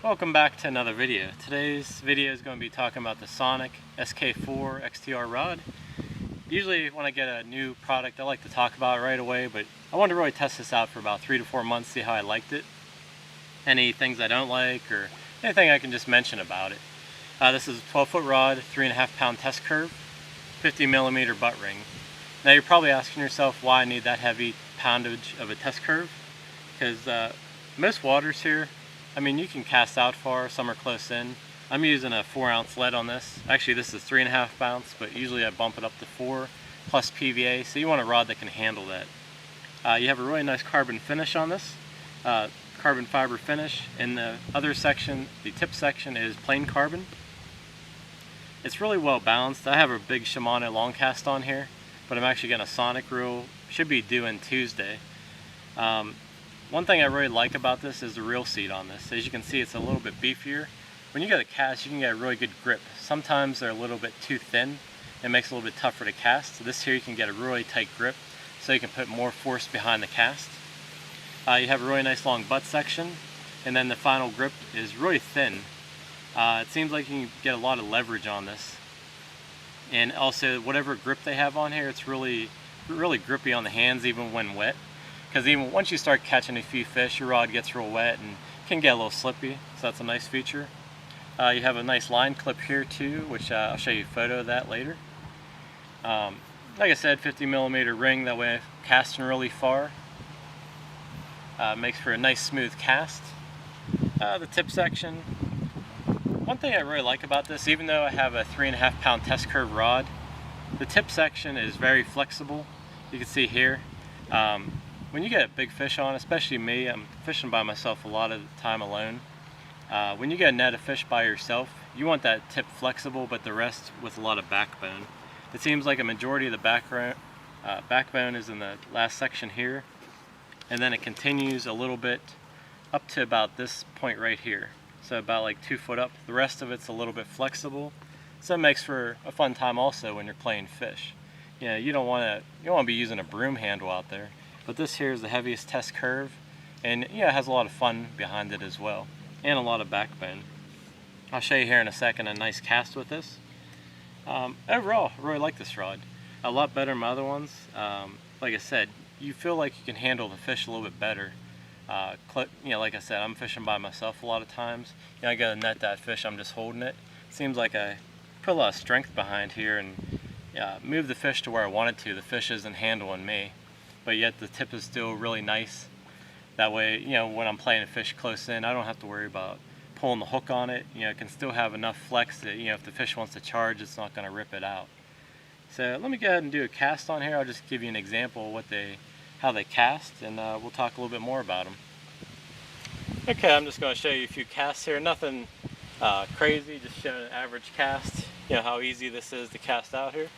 Welcome back to another video. Today's video is going to be talking about the Sonik Sk4 xtr Rod. Usually when I get a new product I like to talk about it right away, but I wanted to really test this out for about 3 to 4 months, see how I liked it. Any things I don't like or anything I can just mention about it. This is a 12-foot rod, 3.5 pound test curve, 50mm butt ring. Now you're probably asking yourself why I need that heavy poundage of a test curve, because most waters here, I mean, you can cast out far, some are close in. I'm using a 4-ounce lead on this. Actually this is 3.5 ounce, but usually I bump it up to 4 plus PVA, so you want a rod that can handle that. You have a really nice carbon finish on this, carbon fiber finish. In the other section, the tip section, is plain carbon. It's really well balanced. I have a big Shimano long cast on here, but I'm actually getting a Sonik reel, should be due in Tuesday. One thing I really like about this is the reel seat on this. As you can see, it's a little bit beefier. When you get a cast, you can get a really good grip. Sometimes they're a little bit too thin. It makes it a little bit tougher to cast. So this here, you can get a really tight grip, so you can put more force behind the cast. You have a really nice long butt section, and then the final grip is really thin. It seems like you can get a lot of leverage on this. And also, whatever grip they have on here, it's really grippy on the hands even when wet. Because even once you start catching a few fish, your rod gets real wet and can get a little slippy, so that's a nice feature. You have a nice line clip here too, which I'll show you a photo of that later. Like I said, 50mm ring, that way casting really far. Makes for a nice smooth cast. The tip section. One thing I really like about this, even though I have a 3.5 pound test curve rod, the tip section is very flexible. You can see here. When you get a big fish on, especially me, I'm fishing by myself a lot of the time alone. When you get a net of fish by yourself, you want that tip flexible, but the rest with a lot of backbone. It seems like a majority of the backbone is in the last section here, and then it continues a little bit up to about this point right here. So about like 2 foot up. The rest of it's a little bit flexible, so it makes for a fun time also when you're playing fish. You know, you don't want to be using a broom handle out there. But this here is the heaviest test curve, and yeah, it has a lot of fun behind it as well, and a lot of backbone. I'll show you here in a second a nice cast with this. Overall, I really like this rod. A lot better than my other ones. Like I said, you feel like you can handle the fish a little bit better. You know, like I said, I'm fishing by myself a lot of times. You know, I gotta net that fish, I'm just holding it. Seems like I put a lot of strength behind here and move the fish to where I want it to. The fish isn't handling me, but yet the tip is still really nice. That way, you know, when I'm playing a fish close in, I don't have to worry about pulling the hook on it. You know, it can still have enough flex that, you know, if the fish wants to charge, it's not going to rip it out. So let me go ahead and do a cast on here. I'll just give you an example of how they cast, and we'll talk a little bit more about them. Okay, I'm just going to show you a few casts here. Nothing crazy, just showing an average cast. You know how easy this is to cast out here.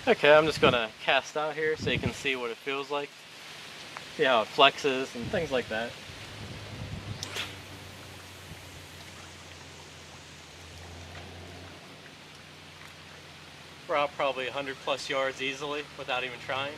Okay, I'm just going to cast out here so you can see what it feels like. See how it flexes and things like that. We're out probably 100 plus yards easily without even trying.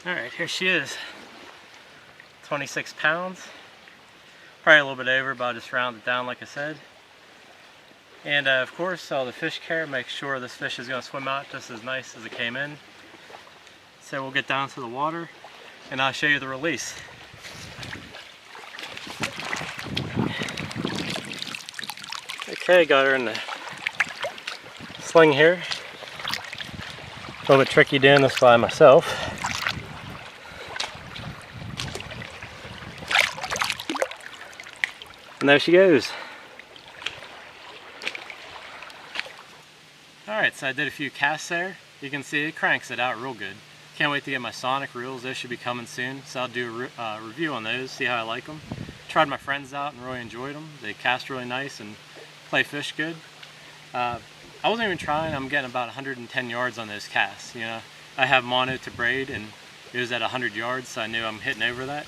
Alright, here she is. 26 pounds. Probably a little bit over, but I'll just round it down like I said. And of course, all the fish care, make sure this fish is going to swim out just as nice as it came in. So we'll get down to the water and I'll show you the release. Okay, got her in the sling here. A little bit tricky doing this by myself. And there she goes. Alright, so I did a few casts there. You can see it cranks it out real good. Can't wait to get my Sonik reels. Those should be coming soon, so I'll do a review on those, see how I like them. Tried my friends out and really enjoyed them. They cast really nice and play fish good. I wasn't even trying. I'm getting about 110 yards on those casts. You know, I have mono to braid and it was at 100 yards, so I knew I'm hitting over that.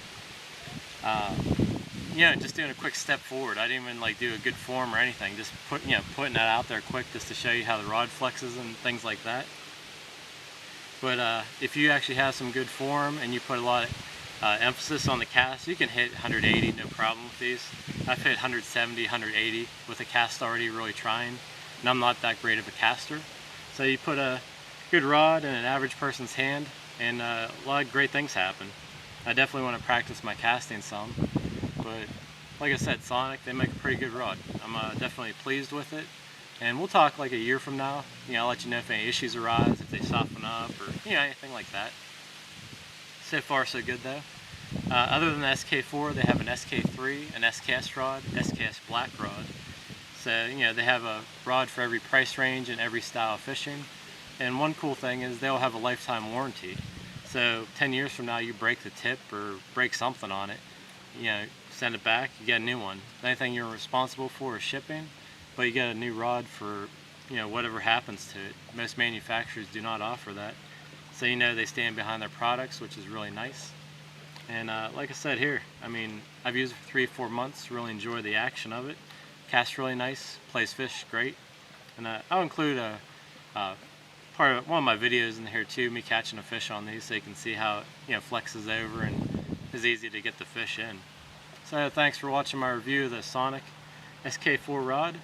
You know, just doing a quick step forward. I didn't even like do a good form or anything. Just putting that out there quick just to show you how the rod flexes and things like that. But if you actually have some good form and you put a lot of emphasis on the cast, you can hit 180 no problem with these. I've hit 170, 180 with a cast already really trying, and I'm not that great of a caster. So you put a good rod in an average person's hand and a lot of great things happen. I definitely want to practice my casting some, but like I said, Sonik, they make a pretty good rod. I'm definitely pleased with it. And we'll talk like a year from now. You know, I'll let you know if any issues arise, if they soften up, or you know, anything like that. So far, so good though. Other than the SK4, they have an SK3, an SKS rod, SKS black rod. So you know, they have a rod for every price range and every style of fishing. And one cool thing is they'll have a lifetime warranty. So 10 years from now, you break the tip or break something on it, you know, send it back, you get a new one. The only thing you're responsible for is shipping. But you get a new rod for, you know, whatever happens to it. Most manufacturers do not offer that. So you know they stand behind their products, which is really nice. And like I said here, I mean, I've used it for 3-4 months, really enjoy the action of it. Casts really nice, plays fish great. And I'll include part of one of my videos in here too, me catching a fish on these so you can see how it, you know, flexes over and is easy to get the fish in. So thanks for watching my review of the Sonik Sk4 rod.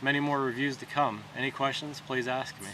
Many more reviews to come. Any questions, please ask me.